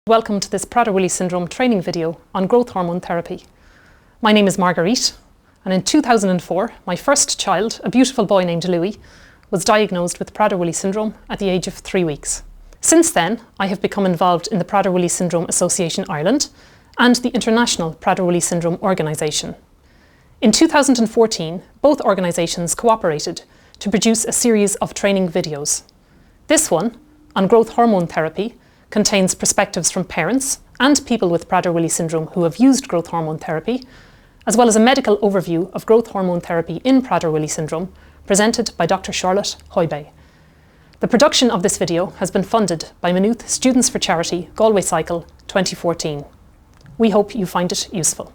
Welcome to this Prader-Willi syndrome training video on growth hormone therapy. My name is Marguerite, and in 2004, my first child, a beautiful boy named Louis, was diagnosed with Prader-Willi syndrome at the age of 3 weeks. Since then, I have become involved in the Prader-Willi Syndrome Association Ireland and the International Prader-Willi Syndrome Organisation. In 2014, both organisations cooperated to produce a series of training videos. This one, on growth hormone therapy, contains perspectives from parents and people with Prader-Willi syndrome who have used growth hormone therapy, as well as a medical overview of growth hormone therapy in Prader-Willi syndrome, presented by Dr Charlotte Höybye. The production of this video has been funded by Maynooth Students for Charity Galway Cycle 2014. We hope you find it useful.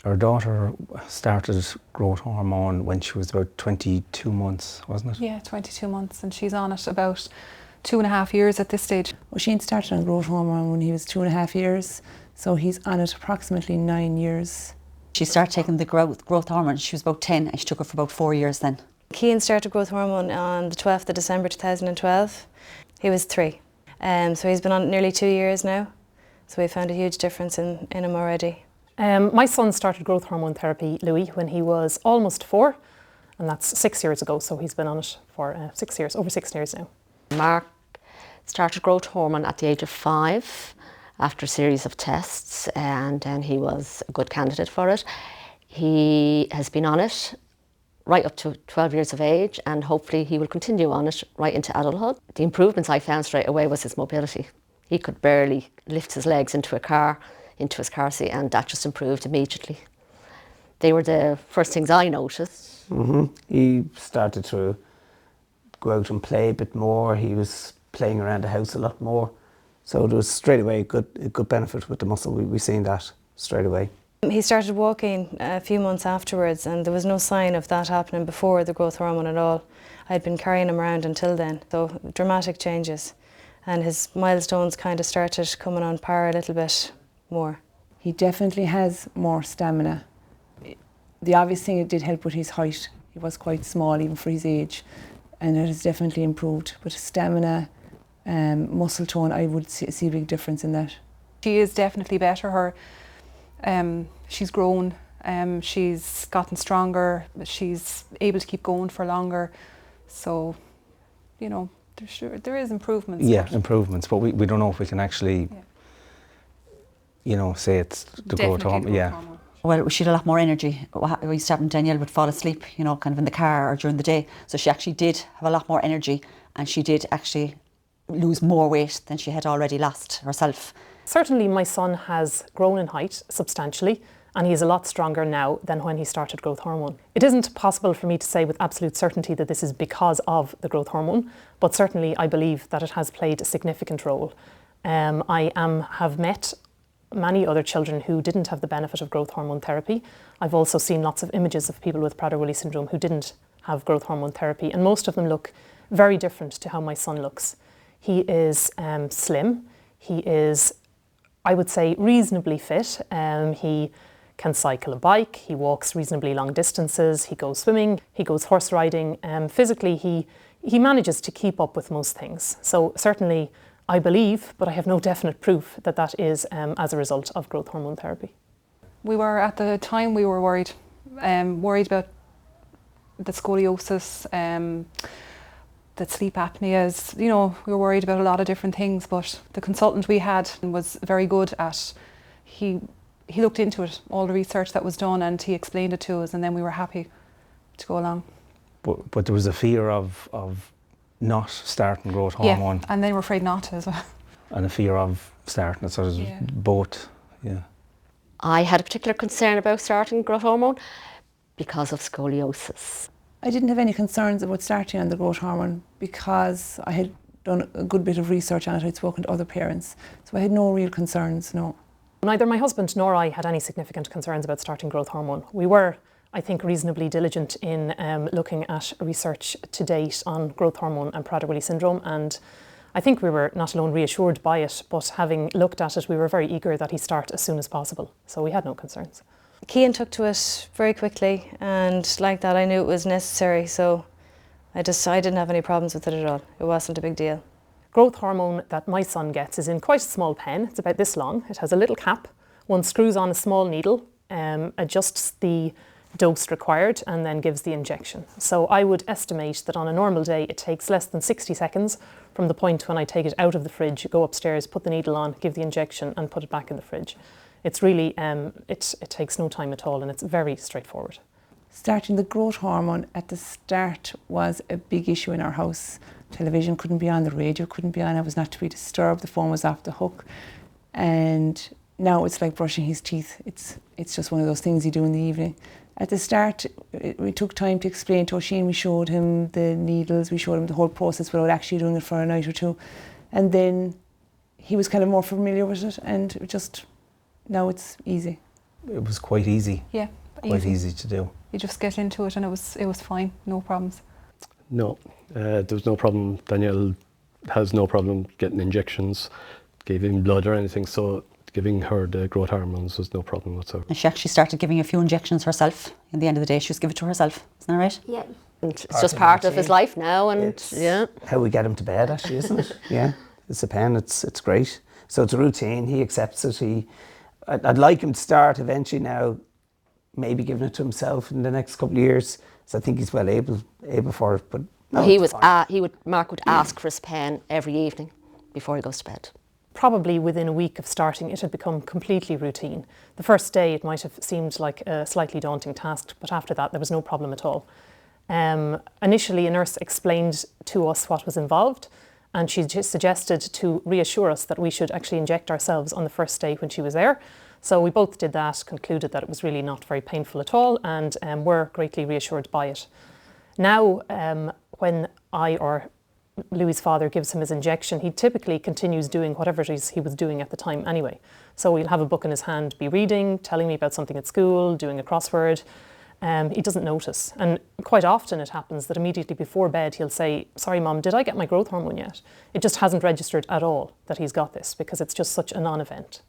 Our daughter started growth hormone when she was about 22 months, wasn't it? Yeah, 22 months, and she's on it about 2.5 years at this stage. Well, Shane started on growth hormone when he was 2.5 years, so he's on it approximately 9 years. She started taking the growth hormone, she was about 10, and she took it for about 4 years then. Cian started growth hormone on the 12th of December 2012. He was 3. So he's been on it nearly 2 years now. So we found a huge difference in him already. My son started growth hormone therapy, Louis, when he was almost 4, and that's 6 years ago, so he's been on it for 6 years, over 6 years now. Mark started growth hormone at the age of 5 after a series of tests, and then he was a good candidate for it. He has been on it right up to 12 years of age, and hopefully he will continue on it right into adulthood. The improvements I found straight away was his mobility. He could barely lift his legs into his car seat, and that just improved immediately. They were the first things I noticed. He started to go out and play a bit more. He was playing around the house a lot more. So there was straight away a good benefit with the muscle. We seen that straight away. He started walking a few months afterwards, and there was no sign of that happening before the growth hormone at all. I'd been carrying him around until then, so dramatic changes. And his milestones kind of started coming on par a little bit more. He definitely has more stamina. The obvious thing, it did help with his height. He was quite small even for his age, and it has definitely improved. But stamina, muscle tone, I would see a big difference in that. She is definitely better. She's grown, she's gotten stronger, she's able to keep going for longer. So, you know, there is improvements. Yeah, improvements, but we don't know if we can actually you know, say it's the growth hormone. Yeah. Well, she had a lot more energy. We used to have Danielle would fall asleep, you know, kind of in the car or during the day. So she actually did have a lot more energy, and she did actually lose more weight than she had already lost herself. Certainly my son has grown in height substantially, and he is a lot stronger now than when he started growth hormone. It isn't possible for me to say with absolute certainty that this is because of the growth hormone, but certainly I believe that it has played a significant role. I have met many other children who didn't have the benefit of growth hormone therapy. I've also seen lots of images of people with Prader-Willi syndrome who didn't have growth hormone therapy, and most of them look very different to how my son looks. He is slim. He is, I would say, reasonably fit. He can cycle a bike. He walks reasonably long distances. He goes swimming. He goes horse riding. Physically, he manages to keep up with most things. So certainly, I believe, but I have no definite proof that that is as a result of growth hormone therapy. We were, at the time, we were worried about the scoliosis, the sleep apneas. You know, we were worried about a lot of different things, but the consultant we had was very good at, he looked into it, all the research that was done, and he explained it to us, and then we were happy to go along. But there was a fear of not starting growth hormone. Yeah, and then we're afraid not to as well. And a fear of starting it, so there's both, yeah. I had a particular concern about starting growth hormone because of scoliosis. I didn't have any concerns about starting on the growth hormone because I had done a good bit of research on it. I'd spoken to other parents, so I had no real concerns, no. Neither my husband nor I had any significant concerns about starting growth hormone. We were, I think, reasonably diligent in looking at research to date on growth hormone and Prader-Willi syndrome, and I think we were not alone reassured by it, but having looked at it, we were very eager that he start as soon as possible. So we had no concerns. Cian took to it very quickly, and like that I knew it was necessary, so I didn't have any problems with it at all. It wasn't a big deal. Growth hormone that my son gets is in quite a small pen. It's about this long. It has a little cap. One screws on a small needle, adjusts the dose required, and then gives the injection. So I would estimate that on a normal day it takes less than 60 seconds from the point when I take it out of the fridge, go upstairs, put the needle on, give the injection and put it back in the fridge. It's really, it takes no time at all, and it's very straightforward. Starting the growth hormone at the start was a big issue in our house. Television couldn't be on, the radio couldn't be on, I was not to be disturbed, the phone was off the hook. And now it's like brushing his teeth. It's just one of those things you do in the evening. At the start, we took time to explain to Oisin. We showed him the needles, we showed him the whole process without actually doing it for a night or two. And then he was kind of more familiar with it, and it just, now it's easy. It was quite easy. Yeah, Quite easy to do. You just get into it and it was fine, no problems. No, there was no problem. Danielle has no problem getting injections, gave him blood or anything, so giving her the growth hormones was no problem whatsoever. And she actually started giving a few injections herself. In the end of the day, she was giving it to herself. Isn't that right? Yeah. And it's just part of his life now, and It's how we get him to bed, actually, isn't it? Yeah, it's a pen, it's great. So it's a routine, he accepts it. I'd like him to start eventually now, maybe giving it to himself in the next couple of years. So I think he's well able for it. But no, Mark would ask for his pen every evening before he goes to bed. Probably within a week of starting, it had become completely routine. The first day it might have seemed like a slightly daunting task, but after that there was no problem at all. Initially a nurse explained to us what was involved, and she just suggested to reassure us that we should actually inject ourselves on the first day when she was there. So we both did that, concluded that it was really not very painful at all, and were greatly reassured by it. Now, when I or Louis' father gives him his injection, he typically continues doing whatever it is he was doing at the time anyway. So he'll have a book in his hand, be reading, telling me about something at school, doing a crossword. He doesn't notice. And quite often it happens that immediately before bed he'll say, "Sorry Mum, did I get my growth hormone yet?" It just hasn't registered at all that he's got this, because it's just such a non-event.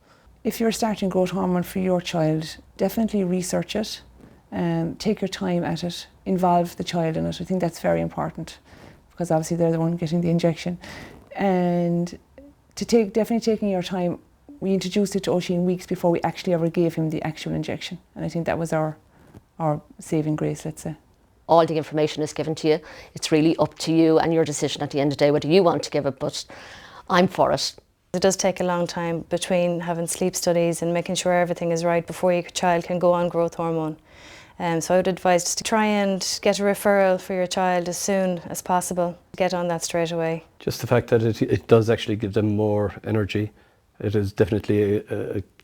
If you're starting growth hormone for your child, definitely research it, take your time at it, involve the child in it. I think that's very important, because obviously they're the one getting the injection. And definitely taking your time. We introduced it to Oisin weeks before we actually ever gave him the actual injection. And I think that was our saving grace, let's say. All the information is given to you. It's really up to you and your decision at the end of the day whether you want to give it, but I'm for it. It does take a long time between having sleep studies and making sure everything is right before your child can go on growth hormone. So I would advise to try and get a referral for your child as soon as possible. Get on that straight away. Just the fact that it does actually give them more energy. It is definitely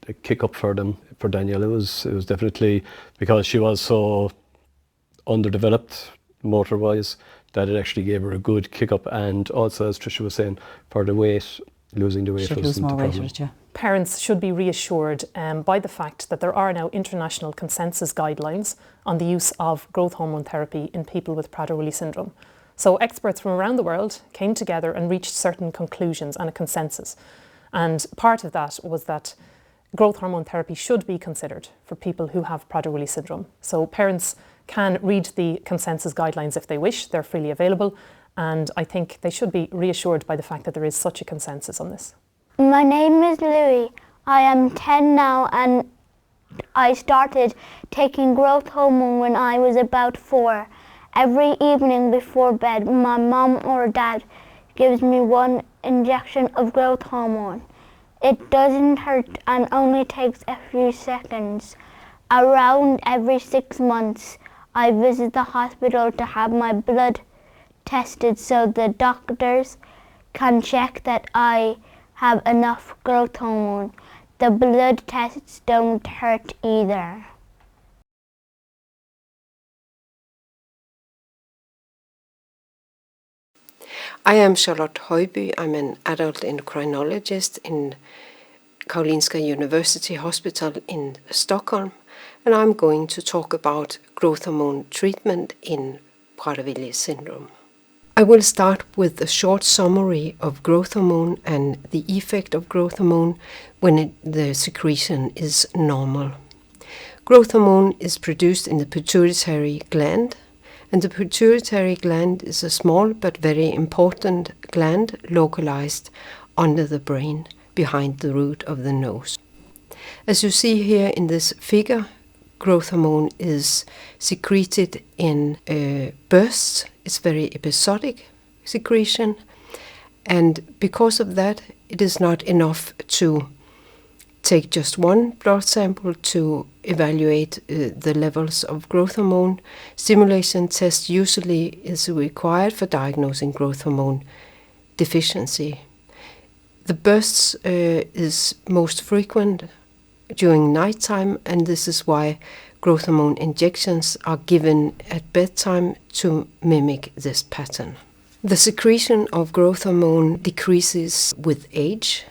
a kick up for them. For Danielle, it was definitely, because she was so underdeveloped motor-wise, that it actually gave her a good kick up. And also, as Tricia was saying, for the weight, losing the weight wasn't the problem. Parents should be reassured by the fact that there are now international consensus guidelines on the use of growth hormone therapy in people with Prader-Willi syndrome. So experts from around the world came together and reached certain conclusions and a consensus. And part of that was that growth hormone therapy should be considered for people who have Prader-Willi syndrome. So parents can read the consensus guidelines if they wish, they're freely available. And I think they should be reassured by the fact that there is such a consensus on this. My name is Louis. I am 10 now, and I started taking growth hormone when I was about 4. Every evening before bed, my mum or dad gives me 1 injection of growth hormone. It doesn't hurt and only takes a few seconds. Around every 6 months, I visit the hospital to have my blood tested so the doctors can check that I have enough growth hormone. The blood tests don't hurt either. I am Charlotte Höybye. I'm an adult endocrinologist in Karolinska University Hospital in Stockholm, and I'm going to talk about growth hormone treatment in Prader-Willi syndrome. I will start with a short summary of growth hormone and the effect of growth hormone when the secretion is normal. Growth hormone is produced in the pituitary gland, and the pituitary gland is a small but very important gland localized under the brain, behind the root of the nose. As you see here in this figure, growth hormone is secreted in bursts. It's very episodic secretion, and because of that, it is not enough to take just one blood sample to evaluate the levels of growth hormone. Stimulation test usually is required for diagnosing growth hormone deficiency. The bursts is most frequent during nighttime, and this is why growth hormone injections are given at bedtime to mimic this pattern. The secretion of growth hormone decreases with age,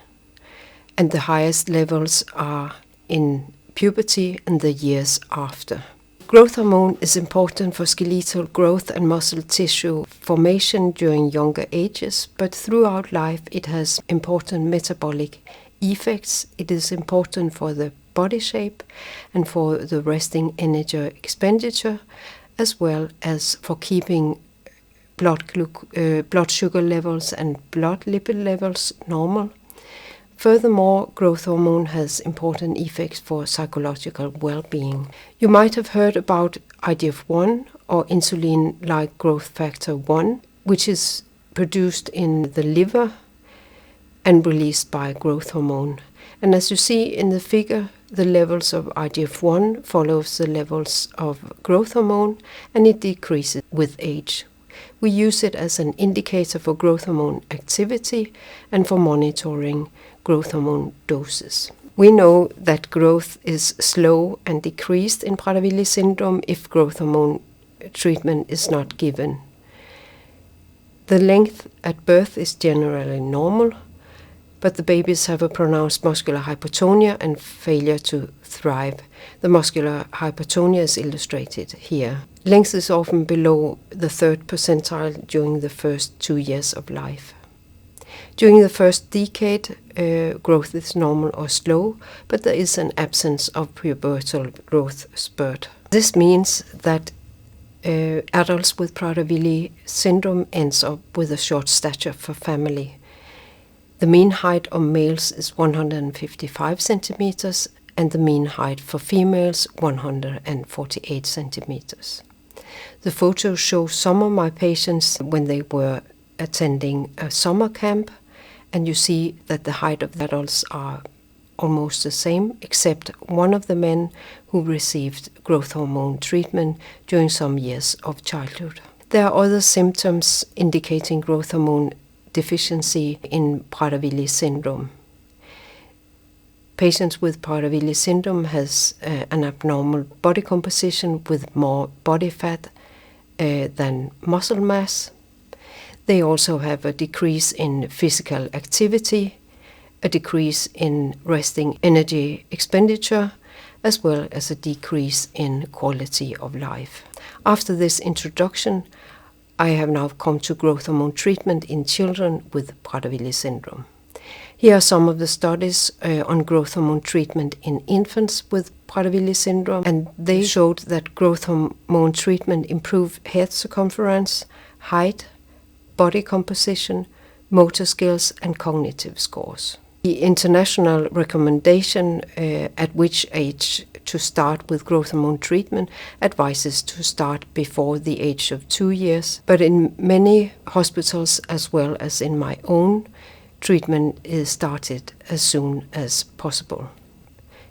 and the highest levels are in puberty and the years after. Growth hormone is important for skeletal growth and muscle tissue formation during younger ages, but throughout life it has important metabolic effects. It is important for the body shape and for the resting energy expenditure, as well as for keeping blood sugar levels and blood lipid levels normal. Furthermore, growth hormone has important effects for psychological well-being. You might have heard about IGF-1 or insulin-like growth factor 1, which is produced in the liver and released by growth hormone. And as you see in the figure, the levels of IGF-1 follows the levels of growth hormone, and it decreases with age. We use it as an indicator for growth hormone activity and for monitoring growth hormone doses. We know that growth is slow and decreased in Prader-Willi syndrome if growth hormone treatment is not given. The length at birth is generally normal, but the babies have a pronounced muscular hypotonia and failure to thrive. The muscular hypotonia is illustrated here. Length is often below the 3rd percentile during the first 2 years of life. During the first decade, growth is normal or slow, but there is an absence of pubertal growth spurt. This means that adults with Prader-Willi syndrome ends up with a short stature for family. The mean height of males is 155 centimeters, and the mean height for females 148 centimeters. The photos show some of my patients when they were attending a summer camp, and you see that the height of the adults are almost the same, except one of the men who received growth hormone treatment during some years of childhood. There are other symptoms indicating growth hormone deficiency in Prader-Willi syndrome. Patients with Prader-Willi syndrome has an abnormal body composition with more body fat than muscle mass. They also have a decrease in physical activity, a decrease in resting energy expenditure, as well as a decrease in quality of life. After this introduction, I have now come to growth hormone treatment in children with Prader-Willi syndrome. Here are some of the studies on growth hormone treatment in infants with Prader-Willi syndrome, and they showed that growth hormone treatment improved head circumference, height, body composition, motor skills, and cognitive scores. The international recommendation at which age to start with growth hormone treatment advises to start before the age of 2 years, but in many hospitals, as well as in my own, treatment is started as soon as possible.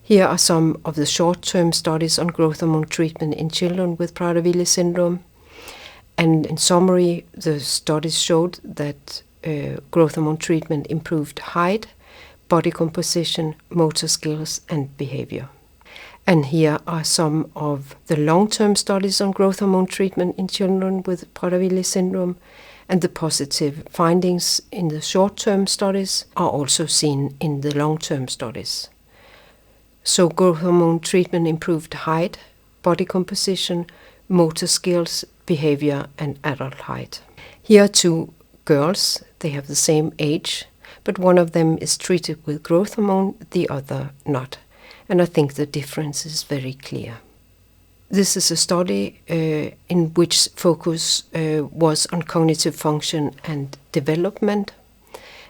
Here are some of the short-term studies on growth hormone treatment in children with Prader-Willi syndrome. And in summary, the studies showed that growth hormone treatment improved height, body composition, motor skills, and behavior. And here are some of the long-term studies on growth hormone treatment in children with Prader-Willi syndrome, and the positive findings in the short-term studies are also seen in the long-term studies. So growth hormone treatment improved height, body composition, motor skills, behavior, and adult height. Here are two girls, they have the same age, but one of them is treated with growth hormone, the other not. And I think the difference is very clear. This is a study in which focus was on cognitive function and development.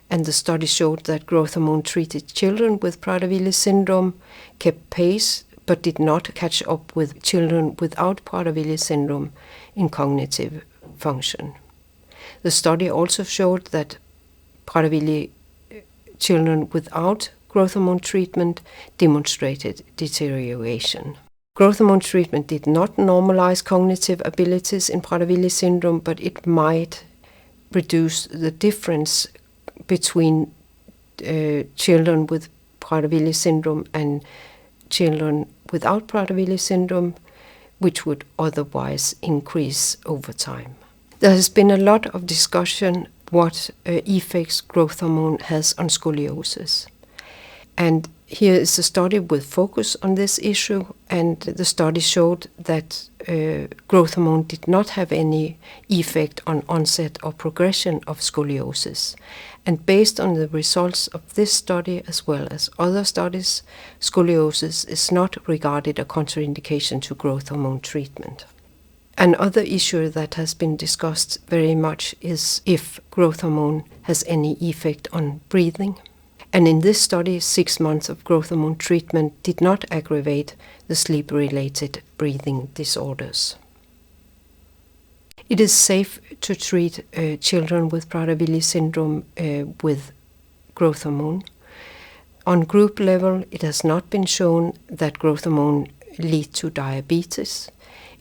And the study showed that growth hormone-treated children with Prader-Willi syndrome kept pace but did not catch up with children without Prader-Willi syndrome in cognitive function. The study also showed that Prader-Willi children without growth hormone treatment demonstrated deterioration. Growth hormone treatment did not normalize cognitive abilities in Prader-Willi syndrome, but it might reduce the difference between children with Prader-Willi syndrome and children without Prader-Willi syndrome, which would otherwise increase over time. There has been a lot of discussion what effects growth hormone has on scoliosis. And here is a study with focus on this issue, and the study showed that growth hormone did not have any effect on onset or progression of scoliosis. And based on the results of this study as well as other studies, scoliosis is not regarded a contraindication to growth hormone treatment. Another issue that has been discussed very much is if growth hormone has any effect on breathing. And in this study, 6 months of growth hormone treatment did not aggravate the sleep-related breathing disorders. It is safe to treat children with Prader-Willi syndrome with growth hormone. On group level, it has not been shown that growth hormone leads to diabetes.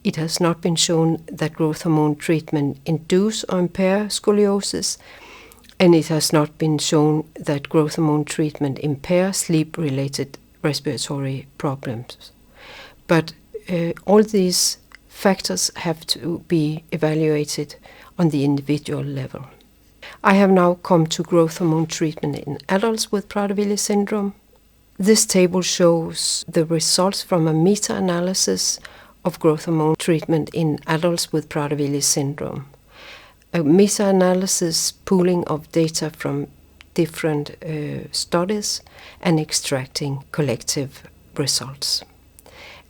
It has not been shown that growth hormone treatment induce or impair scoliosis, and it has not been shown that growth hormone treatment impairs sleep-related respiratory problems. But all these factors have to be evaluated on the individual level. I have now come to growth hormone treatment in adults with Prader-Willi syndrome. This table shows the results from a meta-analysis of growth hormone treatment in adults with Prader-Willi syndrome. A meta-analysis pooling of data from different studies and extracting collective results.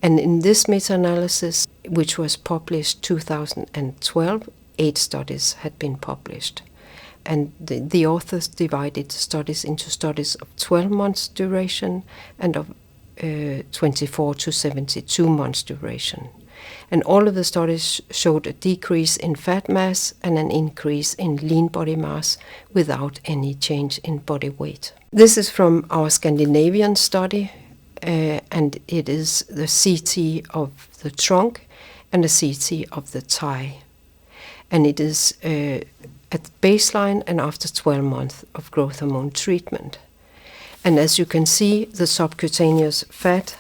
And in this meta-analysis, which was published 2012, 8 studies had been published. And the authors divided studies into studies of 12 months duration and of 24 to 72 months duration. And all of the studies showed a decrease in fat mass and an increase in lean body mass without any change in body weight. This is from our Scandinavian study, and it is the CT of the trunk and the CT of the thigh. And it is at baseline and after 12 months of growth hormone treatment. And as you can see, the subcutaneous fat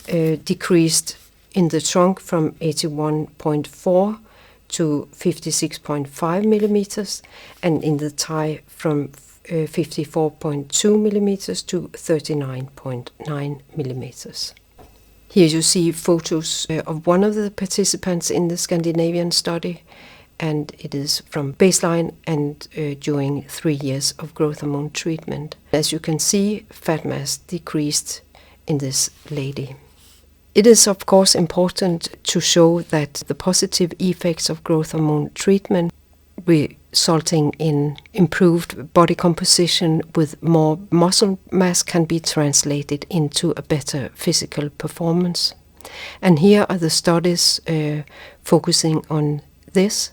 decreased in the trunk from 81.4 to 56.5 millimeters, and in the thigh from 54.2 millimeters to 39.9 millimeters. Here you see photos of one of the participants in the Scandinavian study, and it is from baseline and during 3 years of growth hormone treatment. As you can see, fat mass decreased in this lady. It is of course important to show that the positive effects of growth hormone treatment resulting in improved body composition with more muscle mass can be translated into a better physical performance. And here are the studies focusing on this.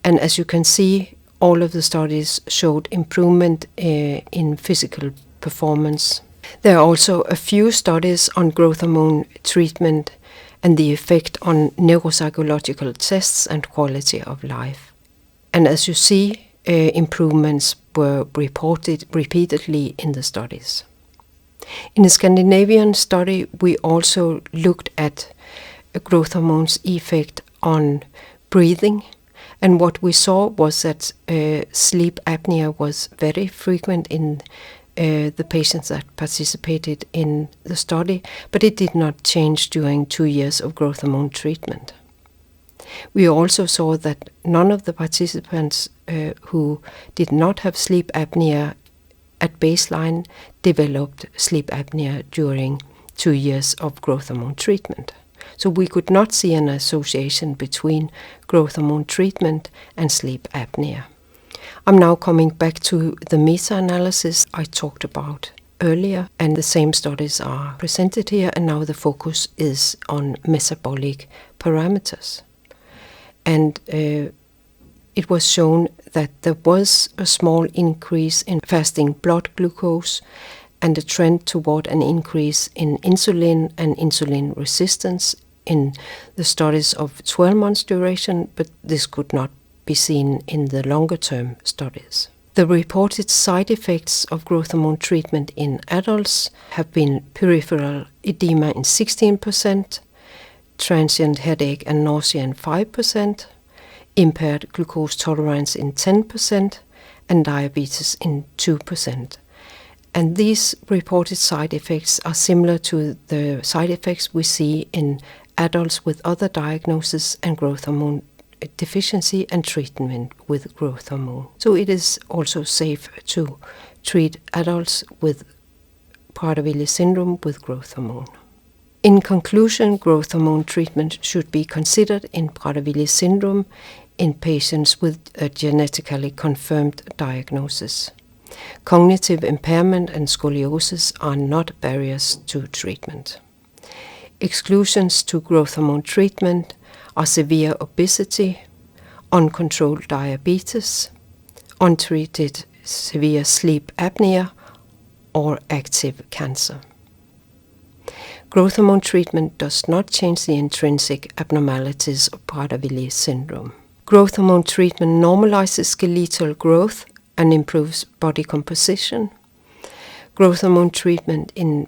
And as you can see, all of the studies showed improvement in physical performance. There are also a few studies on growth hormone treatment and the effect on neuropsychological tests and quality of life. And as you see, improvements were reported repeatedly in the studies. In the Scandinavian study, we also looked at growth hormone's effect on breathing. And what we saw was that sleep apnea was very frequent in the patients that participated in the study, but it did not change during 2 years of growth hormone treatment. We also saw that none of the participants who did not have sleep apnea at baseline developed sleep apnea during 2 years of growth hormone treatment. So we could not see an association between growth hormone treatment and sleep apnea. I'm now coming back to the meta-analysis I talked about earlier, and the same studies are presented here, and now the focus is on metabolic parameters. And it was shown that there was a small increase in fasting blood glucose and a trend toward an increase in insulin and insulin resistance in the studies of 12 months duration, but this could not be seen in the longer term studies. The reported side effects of growth hormone treatment in adults have been peripheral edema in 16%, transient headache and nausea in 5%, impaired glucose tolerance in 10%, and diabetes in 2%. And these reported side effects are similar to the side effects we see in adults with other diagnoses and growth hormone deficiency and treatment with growth hormone. So it is also safe to treat adults with Prader-Willi syndrome with growth hormone. In conclusion, growth hormone treatment should be considered in Prader-Willi syndrome in patients with a genetically confirmed diagnosis. Cognitive impairment and scoliosis are not barriers to treatment. Exclusions to growth hormone treatment are severe obesity, uncontrolled diabetes, untreated severe sleep apnea, or active cancer. Growth hormone treatment does not change the intrinsic abnormalities of Prader-Willi syndrome. Growth hormone treatment normalizes skeletal growth and improves body composition. Growth hormone treatment in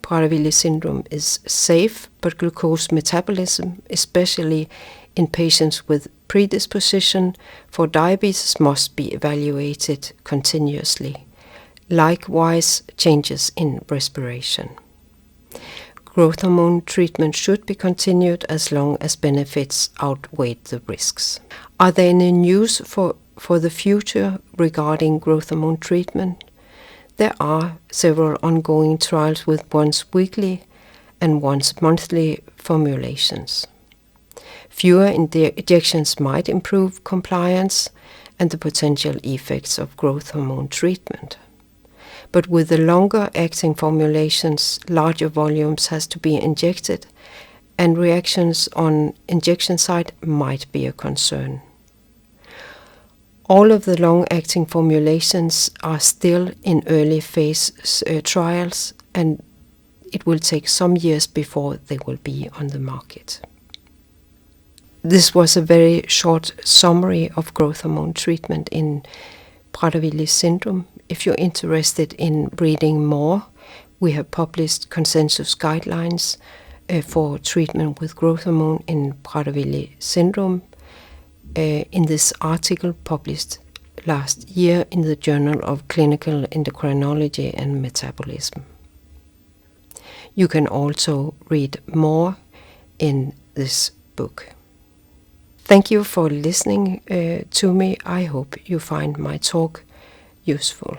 Prader-Willi syndrome is safe, but glucose metabolism, especially in patients with predisposition for diabetes, must be evaluated continuously. Likewise, changes in respiration. Growth hormone treatment should be continued as long as benefits outweigh the risks. Are there any news for the future regarding growth hormone treatment? There are several ongoing trials with once weekly and once monthly formulations. Fewer injections might improve compliance and the potential effects of growth hormone treatment. But with the longer acting formulations, larger volumes has to be injected, and reactions on injection site might be a concern. All of the long-acting formulations are still in early phase trials, and it will take some years before they will be on the market. This was a very short summary of growth hormone treatment in Prader-Willi syndrome. If you're interested in reading more, we have published consensus guidelines for treatment with growth hormone in Prader-Willi syndrome in this article published last year in the Journal of Clinical Endocrinology and Metabolism. You can also read more in this book. Thank you for listening to me. I hope you find my talk useful.